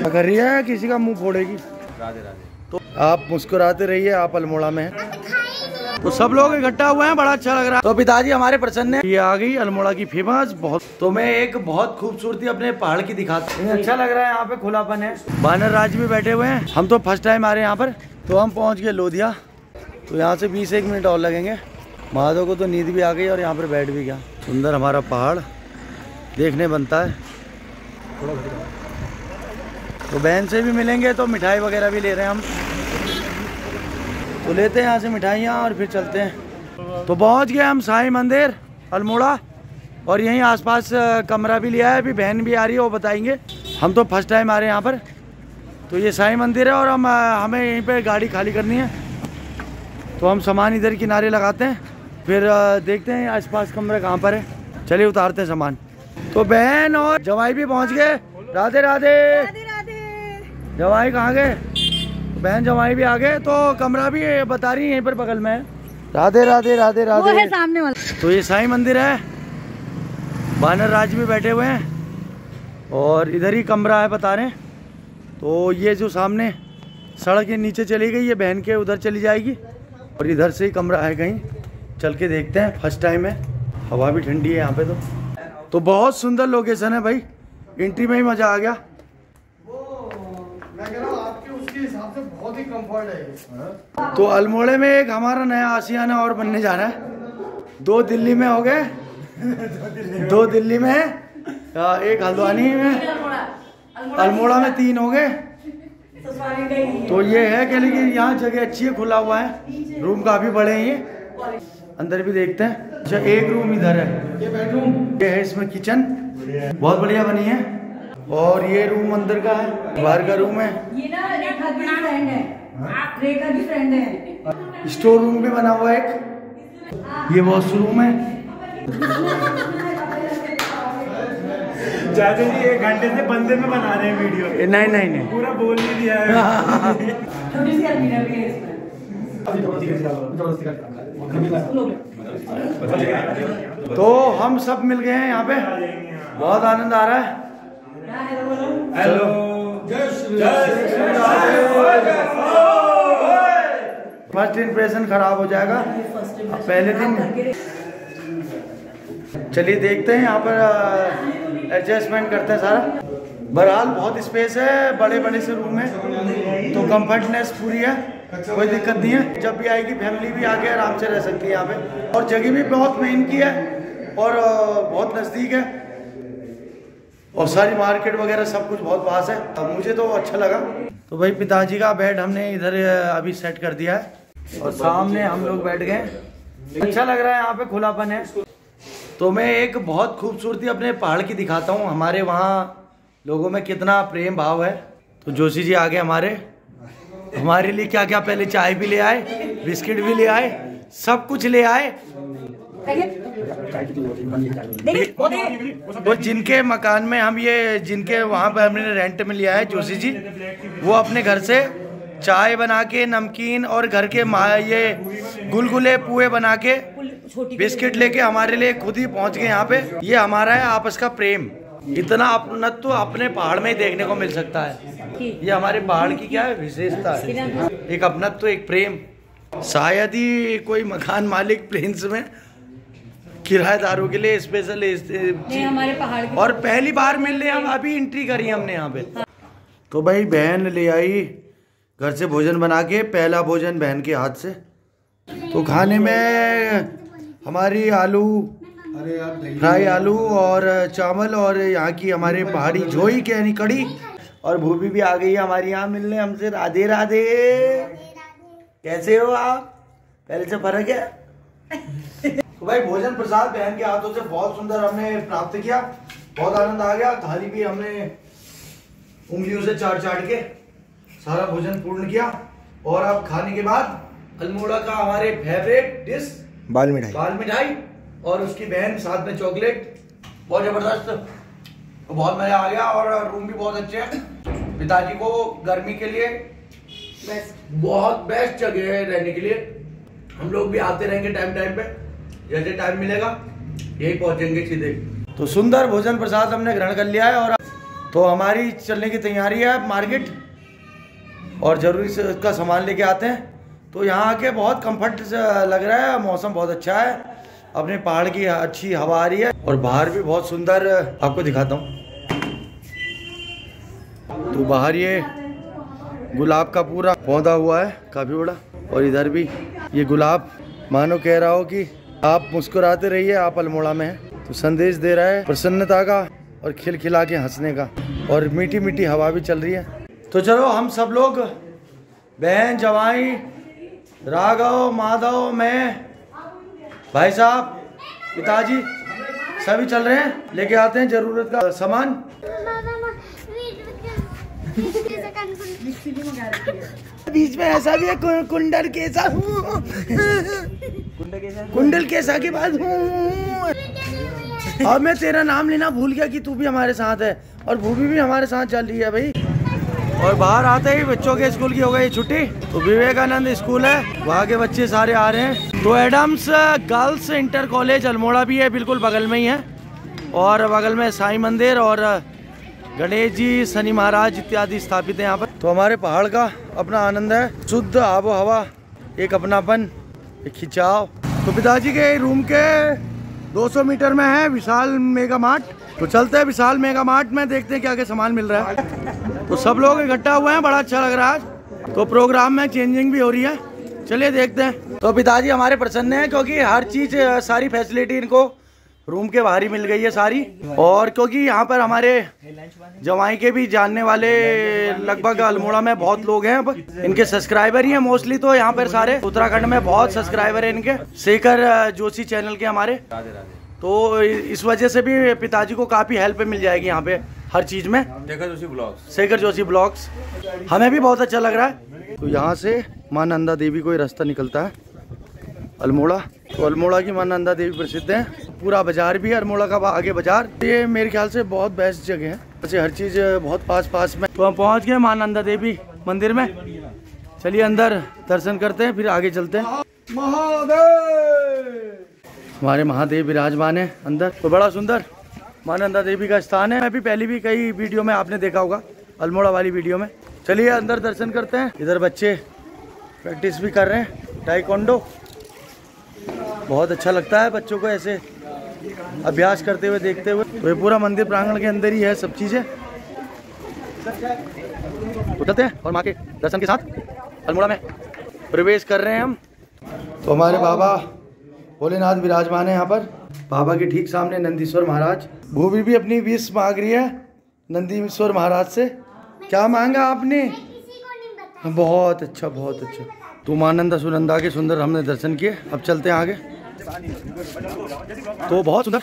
कर रही है, किसी का मुंह फोड़ेगी। राधे राधे। तो आप मुस्कुराते रहिए, आप अल्मोड़ा में हैं। तो सब लोग इकट्ठा हुए हैं, बड़ा अच्छा लग रहा है। तो पिताजी हमारे प्रसन्न है, ये आ गई अल्मोड़ा की फेमस बहुत। तो मैं एक बहुत खूबसूरती अपने पहाड़ की दिखाता हूँ। अच्छा लग रहा है, यहाँ पे खुलापन है। बानर राज भी बैठे हुए हैं। हम तो फर्स्ट टाइम आ रहे हैं यहाँ पर। तो हम पहुँच गए लोधिया। तो यहाँ से 20-1 मिनट और लगेंगे। महादेव को तो नींद भी आ गई और यहाँ पर बैठ भी गया। सुंदर हमारा पहाड़ देखने बनता है। तो बहन से भी मिलेंगे, तो मिठाई वगैरह भी ले रहे हैं हम। तो लेते हैं यहाँ से मिठाइयाँ और फिर चलते हैं। तो पहुँच गए हम साईं मंदिर अल्मोड़ा। और यहीं आसपास कमरा भी लिया है। अभी बहन भी आ रही है, वो बताएंगे। हम तो फर्स्ट टाइम आ रहे हैं यहाँ पर। तो ये साईं मंदिर है और हमें यहीं पे गाड़ी खाली करनी है। तो हम सामान इधर किनारे लगाते हैं, फिर देखते हैं आसपास कमरा कहाँ पर है। चलिए उतारते हैं सामान। तो बहन और जवाई भी पहुँच गए। राधे राधे। जवाई कहाँ गए? बहन जवाई भी आ गए। तो कमरा भी बता रही है यहीं पर बगल में है। राधे राधे राधे राधे। वो है सामने वाला। तो ये साईं मंदिर है। बानर राज भी बैठे हुए हैं और इधर ही कमरा है बता रहे हैं। तो ये जो सामने सड़क के नीचे चली गई, ये बहन के उधर चली जाएगी और इधर से ही कमरा है। कहीं चल के देखते हैं, फर्स्ट टाइम है। हवा भी ठंडी है यहाँ पे। तो बहुत सुंदर लोकेशन है भाई, एंट्री में ही मजा आ गया। हिसाब से बहुत ही कंफर्ट है। तो अल्मोड़े में एक हमारा नया आशियाना और बनने जा रहा है। 2 दिल्ली में हो गए, 2 दिल्ली में, एक हल्द्वानी में, अल्मोड़ा में 3 हो गए। तो ये है कि लेकिन यहाँ जगह अच्छी है, खुला हुआ है, रूम काफी बड़े हैं। ये अंदर भी देखते हैं। अच्छा, एक रूम इधर है, ये बेडरूम, ये है, इसमें किचन बहुत बढ़िया बनी है। और ये रूम अंदर का है, बाहर का रूम है। ये ना रेखा की फ्रेंड है, रेखा की फ्रेंड है। स्टोर रूम भी बना हुआ है एक। ये वॉशरूम है। चाचा जी 1 घंटे से बंदे में बना रहे हैं वीडियो। नहीं पूरा बोल नहीं दिया है। छोटी सी अलमीरा भी है इसमें। तो हम सब मिल गए हैं यहाँ पे, बहुत आनंद आ रहा है। हेलो। फर्स्ट इंप्रेशन खराब हो जाएगा पहले दिन। चलिए देखते हैं, यहाँ पर एडजस्टमेंट करते हैं सारा। बहरहाल बहुत स्पेस है, बड़े बड़े से रूम है, तो कंफर्टनेस पूरी है, कोई दिक्कत नहीं है। जब भी आएगी फैमिली भी आके आराम से रह सकती है यहाँ पे। और जगह भी बहुत मेहनत की है और बहुत नज़दीक है और सारी मार्केट वगैरह सब कुछ बहुत पास है। अब मुझे तो अच्छा लगा। तो भाई पिताजी का बेड हमने इधर अभी सेट कर दिया है और सामने हम लोग बैठ गए। अच्छा लग रहा है, यहाँ पे खुलापन है। तो मैं एक बहुत खूबसूरती अपने पहाड़ की दिखाता हूँ। हमारे वहाँ लोगों में कितना प्रेम भाव है। तो जोशी जी आगे हमारे लिए क्या क्या, पहले चाय भी ले आए, बिस्किट भी ले आए, सब कुछ ले आए। तो जिनके मकान में हम जिनके वहाँ पे हमने रेंट में लिया है जोशी जी, वो अपने घर से चाय बना के, नमकीन और घर के ये गुलगुले पुए बना के, बिस्किट लेके हमारे लिए खुद ही पहुँच गए यहाँ पे। ये हमारा है आपस का प्रेम। इतना अपनत्व अपने पहाड़ में ही देखने को मिल सकता है। ये हमारे पहाड़ की क्या है विशेषता है, एक अपनत्व, एक प्रेम। शायद ही कोई मकान मालिक प्लेन्स में किराएदारों के लिए स्पेशल हमारे पहाड़ और पहली बार मिल रहे हम, अभी एंट्री करी हमने यहाँ पे। तो भाई बहन ले आई घर से भोजन बना के, पहला भोजन बहन के हाथ से। तो खाने में हमारी फ्राई आलू और चावल और यहाँ की हमारे पहाड़ी झोई के यानी कड़ी। और भूभी भी आ गई है हमारी यहाँ मिलने हमसे। राधे राधे। कैसे हो आप? पहले से फर्क है? तो भाई भोजन प्रसाद बहन के हाथों से बहुत सुंदर हमने प्राप्त किया, बहुत आनंद आ गया। थाली भी हमने उंगलियों से चाट के सारा भोजन पूर्ण किया। और अब खाने के बाद अल्मोड़ा का हमारे फेवरेट डिश बाल मिठाई और उसकी बहन साथ में चॉकलेट, बहुत जबरदस्त, बहुत मजा आ गया। और रूम भी बहुत अच्छे हैं। पिताजी को गर्मी के लिए बहुत बेस्ट जगह है रहने के लिए। हम लोग भी आते रहेंगे टाइम पे, जैसे टाइम मिलेगा यही पहुंचेंगे सीधे। तो सुंदर भोजन प्रसाद हमने ग्रहण कर लिया है और तो हमारी चलने की तैयारी है मार्केट और ज़रूरी से उसका सामान लेके आते हैं। तो यहाँ आके बहुत कंफर्ट लग रहा है, मौसम बहुत अच्छा है, अपने पहाड़ की अच्छी हवा आ रही है और बाहर भी बहुत सुंदर, आपको दिखाता हूँ। तो बाहर ये गुलाब का पूरा पौधा हुआ है काफ़ी बड़ा और इधर भी ये गुलाब मानो कह रहा हो कि आप मुस्कुराते रहिए, आप अल्मोड़ा में हैं। तो संदेश दे रहा है प्रसन्नता का और खिलखिला के हंसने का और मीठी मीठी हवा भी चल रही है। तो चलो हम सब लोग बहन, जवाई, राघव, माधव, मैं, भाई साहब, पिताजी सभी चल रहे हैं, लेके आते हैं जरूरत का सामान। बीच में ऐसा भी है कुंडल कैसा कुंडल कैसा के बाद और मैं तेरा नाम लेना भूल गया कि तू भी हमारे साथ है और भूभी भी हमारे साथ चल रही है भाई। और बाहर आते ही बच्चों के स्कूल की हो गई छुट्टी, तो विवेकानंद स्कूल है, वहाँ के बच्चे सारे आ रहे हैं। तो Adams girls inter college Almora भी है, बिल्कुल बगल में ही है और बगल में साईं मंदिर और गणेश जी, शनि महाराज इत्यादि स्थापित है यहाँ पर। तो हमारे पहाड़ का अपना आनंद है, शुद्ध आबो हवा, एक अपनापन, एक खिंचाव। तो पिताजी के रूम के 200 मीटर में है विशाल मेगा मार्ट। तो चलते हैं विशाल मेगा मार्ट में, देखते हैं क्या क्या सामान मिल रहा है। तो सब लोग इकट्ठा हुए हैं, बड़ा अच्छा लग रहा है। तो प्रोग्राम में चेंजिंग भी हो रही है, चलिए देखते हैं। तो पिताजी हमारे प्रसन्न हैं क्योंकि हर चीज़, सारी फैसिलिटी इनको रूम के बाहर ही मिल गई है सारी। और क्योंकि यहाँ पर हमारे जवाई के भी जानने वाले लगभग अल्मोड़ा में बहुत लोग हैं, अब इनके सब्सक्राइबर ही हैं मोस्टली। तो यहाँ पर सारे उत्तराखंड में बहुत सब्सक्राइबर है इनके, शेखर जोशी चैनल के हमारे। तो इस वजह से भी पिताजी को काफ़ी हेल्प मिल जाएगी यहाँ पे हर चीज़ में। शेखर जोशी ब्लॉग्स हमें भी बहुत अच्छा लग रहा है। तो यहाँ से माँ नंदा देवी को रास्ता निकलता है अल्मोड़ा। तो अल्मोड़ा की माँ नंदा देवी प्रसिद्ध है, पूरा बाजार भी है अल्मोड़ा का आगे बाजार। ये मेरे ख्याल से बहुत बेस्ट जगह है, वैसे हर चीज़ बहुत पास में। तो हम पहुँच गए माँ नंदा देवी मंदिर में, चलिए अंदर दर्शन करते हैं फिर आगे चलते हैं। महादेव, हमारे महादेव विराजमान है अंदर। तो बड़ा सुंदर माँ नंदा देवी का स्थान है। मैं भी पहले भी कई वीडियो में आपने देखा होगा, अल्मोड़ा वाली वीडियो में। चलिए अंदर दर्शन करते हैं। इधर बच्चे प्रैक्टिस भी कर रहे हैं टाइकोंडो, बहुत अच्छा लगता है बच्चों को ऐसे अभ्यास करते हुए देखते हुए। तो ये पूरा मंदिर प्रांगण के अंदर ही है सब चीज़ें। तो चलते हैं और माँ के दर्शन के साथ अल्मोड़ा में प्रवेश कर रहे हैं हम। तो हमारे बाबा भोलेनाथ विराजमान है यहाँ पर। बाबा के ठीक सामने नंदीश्वर महाराज। भूमि भी अपनी विश मांग रही है नंदीश्वर महाराज से। क्या मांगा आपने? बहुत अच्छा, बहुत अच्छा। तो माँ नंदा सुनंदा के सुंदर हमने दर्शन किए, अब चलते हैं आगे। तो बहुत सुंदर।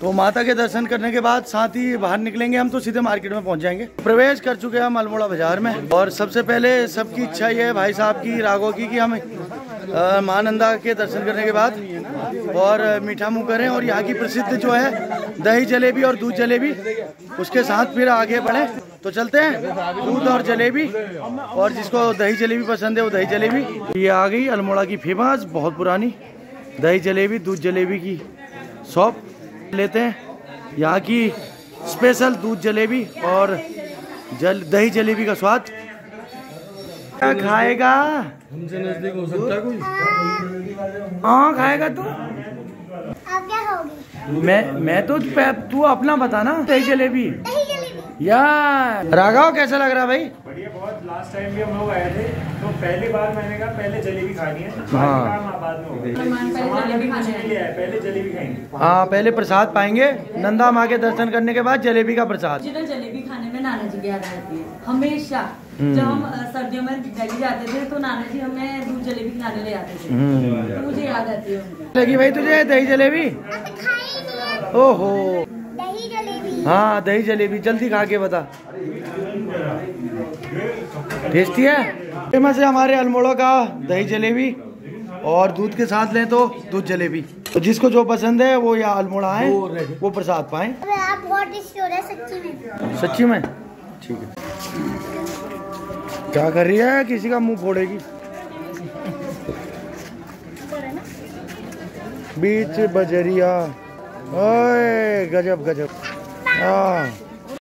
तो माता के दर्शन करने के बाद साथ ही बाहर निकलेंगे हम, तो सीधे मार्केट में पहुंच जाएंगे। प्रवेश कर चुके हैं हम अल्मोड़ा बाजार में। और सबसे पहले सबकी इच्छा ये है, भाई साहब की, राघव की, कि हम माँ नंदा के दर्शन करने के बाद और मीठा मुँह करें और यहाँ की प्रसिद्ध जो है दही जलेबी और दूध जलेबी, उसके साथ फिर आगे बढ़े। तो चलते हैं दूध और जलेबी, और जिसको दही जलेबी पसंद है वो दही जलेबी। ये आ गई अल्मोड़ा की फेमस, बहुत पुरानी दही जलेबी दूध जलेबी की शॉप। लेते हैं यहाँ की स्पेशल दूध जलेबी और दही जलेबी का स्वाद। क्या खाएगा? हमसे नजदीक हो सकता है कोई? हाँ खाएगा तू। आप क्या खाओगे? मैं तो तू अपना बता ना। दही जलेबी यार। राघव कैसा लग रहा है भाई? बढ़िया, बहुत। लास्ट टाइम भी हम लोग आए थे तो पहली बार मैंने कहा पहले जलेबी खानी है, हाँ। बाद में होगा। जलेबी खाने पहले जलेबी खाएंगे। हाँ, पहले प्रसाद पाएंगे नंदा माँ के दर्शन करने के बाद जलेबी का प्रसाद। जलेबी खाने में नाना जी की याद आती है हमेशा। जब हम सर्दियों में दिल्ली जाते थे तो नाना जी हमें दूध जलेबी खिलाने ले आते थे, तो मुझे याद आती है उनकी। लगी भाई तुझे दही जलेबी? ओहो, दही जलेबी। हाँ दही जलेबी, जल्दी खा के बता। टेस्टी है, फेमस है हमारे अल्मोड़ा का दही जलेबी। और दूध के साथ लें तो दूध जलेबी। तो जिसको जो पसंद है वो या अल्मोड़ा आए, वो प्रसाद पाएं। आप बहुत टेस्टी हो रहा है सच्ची में। सच्ची में? ठीक है। क्या कर रही है? किसी का मुंह फोड़ेगी। बीच बजरिया ओए गजब गजब। हाँ